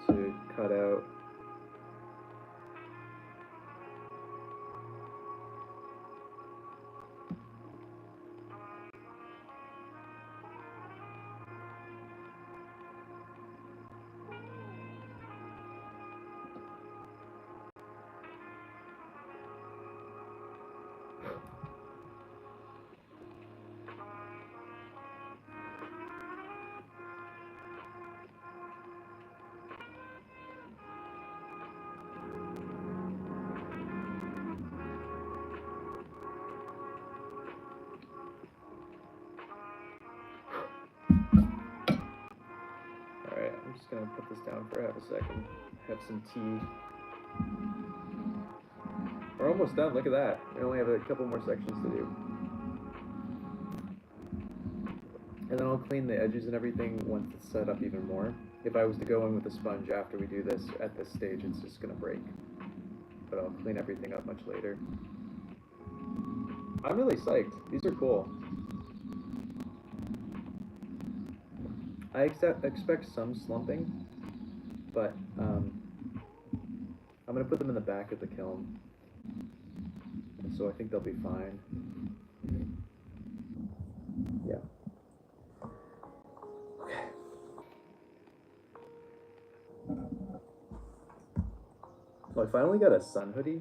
to cut out. gonna put this down for half a second. Have some tea. We're almost done. Look at that. We only have a couple more sections to do. And then I'll clean the edges and everything once it's set up even more. If I was to go in with a sponge after we do this, at this stage, it's just gonna break. But I'll clean everything up much later. I'm really psyched. These are cool. I expect some slumping, but I'm gonna put them in the back of the kiln. And so I think they'll be fine. Yeah. Okay. Well, I finally got a sun hoodie.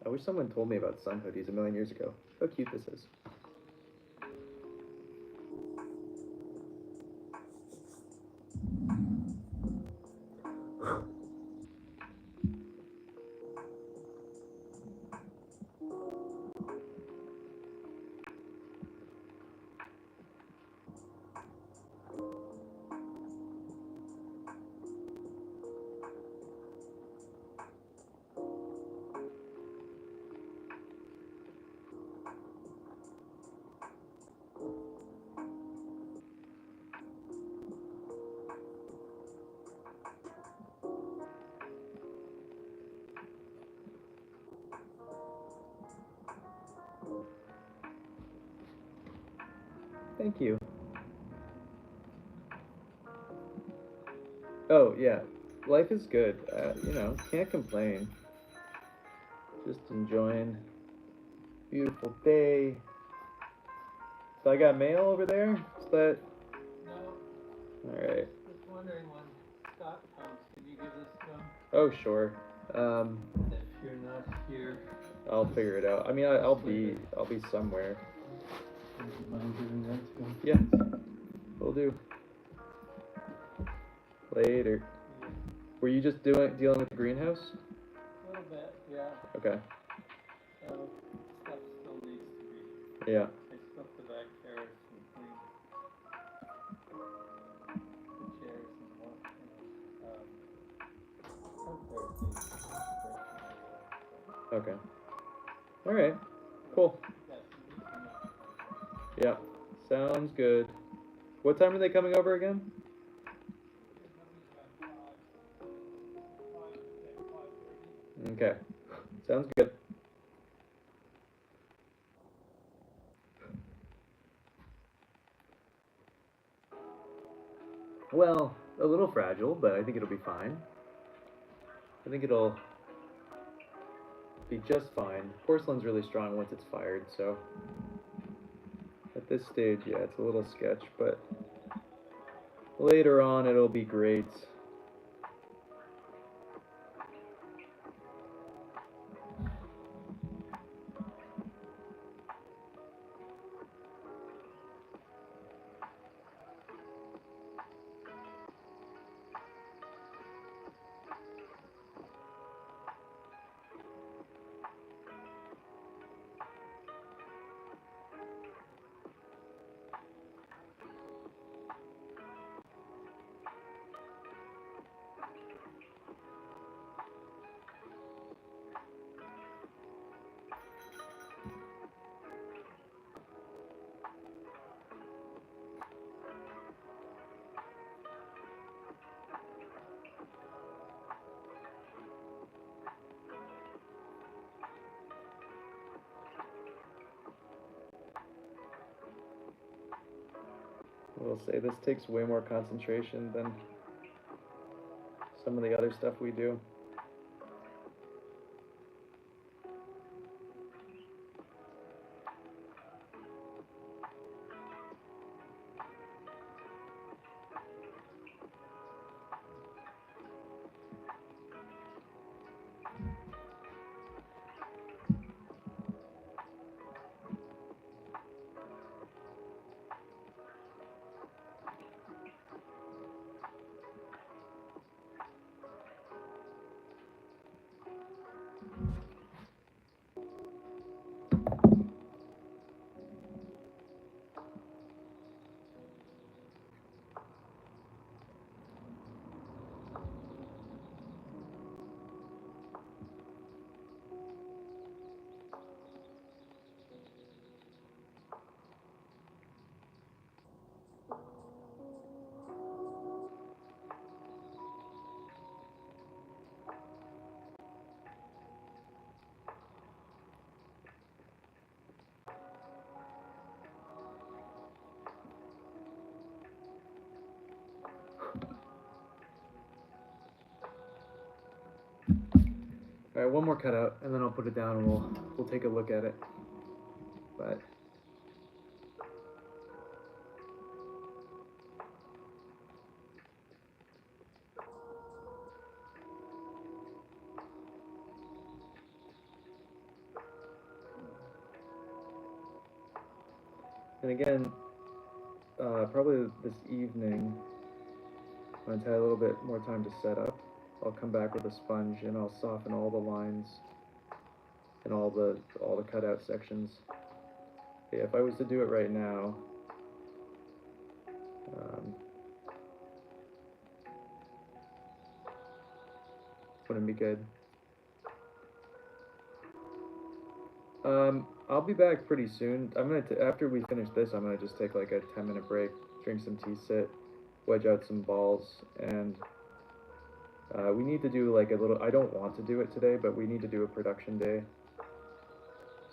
I wish someone told me about sun hoodies a million years ago. How cute this is. Thank you. Oh, yeah. Life is good. You know, can't complain. Just enjoying beautiful day. So I got mail over there? Is that... No. Alright. Just wondering when Scott comes, can you give this to him? Oh, sure. If you're not here. I'll figure it out. I mean, I'll be somewhere. Would you mind giving that to him? Yeah. Will do. Later. Yeah. Were you just dealing with the greenhouse? A little bit, yeah. Okay. So, stuff still needs to be. Yeah. I stuffed the back carrots and cleaned the chairs and what, front there needs to be. Okay. Alright. Cool. Yeah. Sounds good. What time are they coming over again? Okay. Sounds good. Well, a little fragile, but I think it'll be fine. I think it'll be just fine. Porcelain's really strong once it's fired, so at this stage, yeah, it's a little sketch, but later on it'll be great. I will say this takes way more concentration than some of the other stuff we do. Alright, one more cutout, and then I'll put it down and we'll take a look at it. But and again, probably this evening, once I have a little bit more time to set up, I'll come back with a sponge and I'll soften all the lines and all the cutout sections. But yeah, if I was to do it right now, wouldn't be good. I'll be back pretty soon. After we finish this, I'm gonna just take like a 10-minute break, drink some tea, sit, wedge out some balls, and we need to do like a little, I don't want to do it today, but we need to do a production day.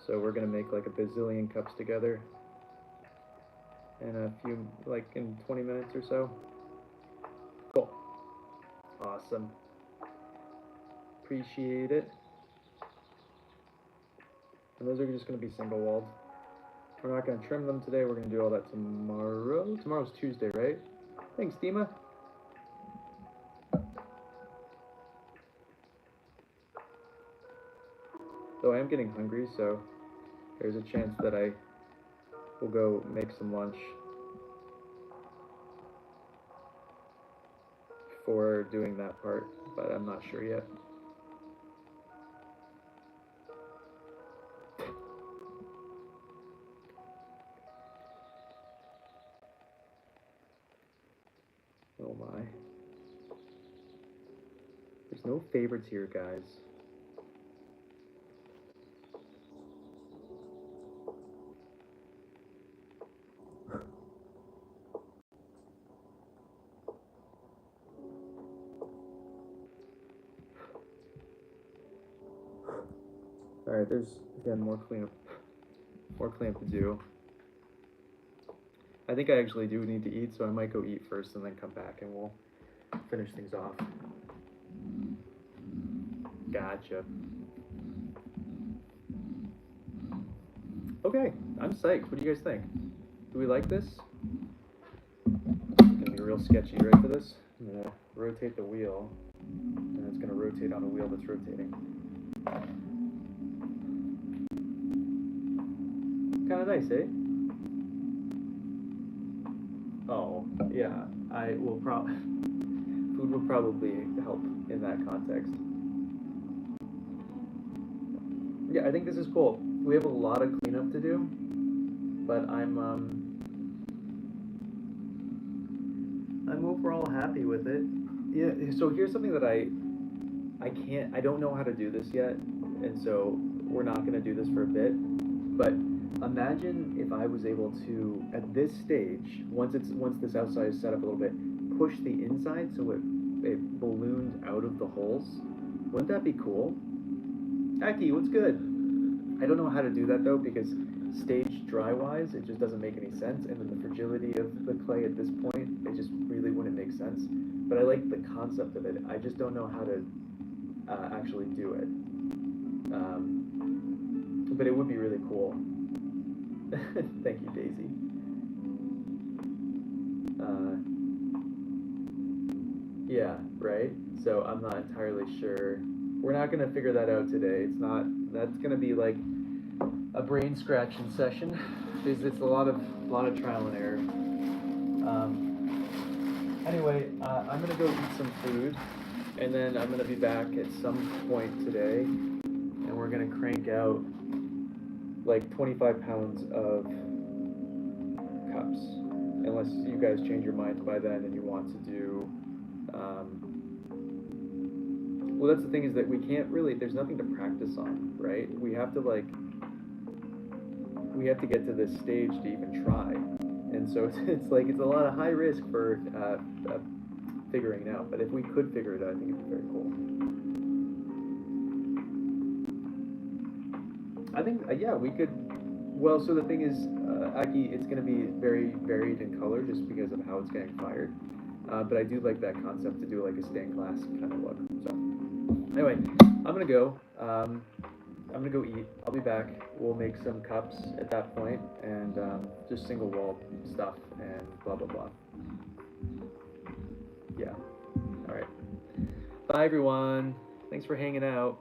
So we're gonna make like a bazillion cups together in a few, like in 20 minutes or so. Cool. Awesome. Appreciate it. And those are just going to be single walled. We're not going to trim them today. We're going to do all that tomorrow. Tomorrow's Tuesday, right? Thanks, Dima. Though I am getting hungry, so there's a chance that I will go make some lunch before doing that part, but I'm not sure yet. Oh my. There's no favorites here, guys. Alright, there's, again, more cleanup to do. I think I actually do need to eat, so I might go eat first and then come back and we'll finish things off. Gotcha. Okay, I'm psyched. What do you guys think? Do we like this? It's gonna be real sketchy, right, for this? I'm gonna rotate the wheel, and it's gonna rotate on a wheel that's rotating. Kinda nice, eh? Oh, yeah, food will probably help in that context. Yeah, I think this is cool. We have a lot of cleanup to do, but I'm overall happy with it. Yeah, so here's something that I don't know how to do this yet, and so we're not gonna do this for a bit, but imagine if I was able to, at this stage, once this outside is set up a little bit, push the inside so it ballooned out of the holes. Wouldn't that be cool? Aki, what's good? I don't know how to do that though, because stage dry-wise, it just doesn't make any sense, and then the fragility of the clay at this point, it just really wouldn't make sense. But I like the concept of it. I just don't know how to actually do it. But it would be really cool. Thank you, Daisy. Yeah, right? So I'm not entirely sure. We're not going to figure that out today. That's going to be like a brain scratching session. It's a lot of trial and error. Anyway, I'm going to go eat some food, and then I'm going to be back at some point today, and we're going to crank out like 25 pounds of cups, unless you guys change your minds by then and you want to do, well, that's the thing, is that we can't really, there's nothing to practice on, right? We have to get to this stage to even try, and so it's like, it's a lot of high risk for figuring it out, but if we could figure it out, I think it'd be very cool. I think, yeah, we could. Well, so the thing is, Aki, it's going to be very varied in color just because of how it's getting fired. But I do like that concept to do like a stained glass kind of look. So, anyway, I'm gonna go. I'm gonna go eat. I'll be back. We'll make some cups at that point, and just single wall stuff and blah blah blah. Yeah. All right. Bye everyone. Thanks for hanging out.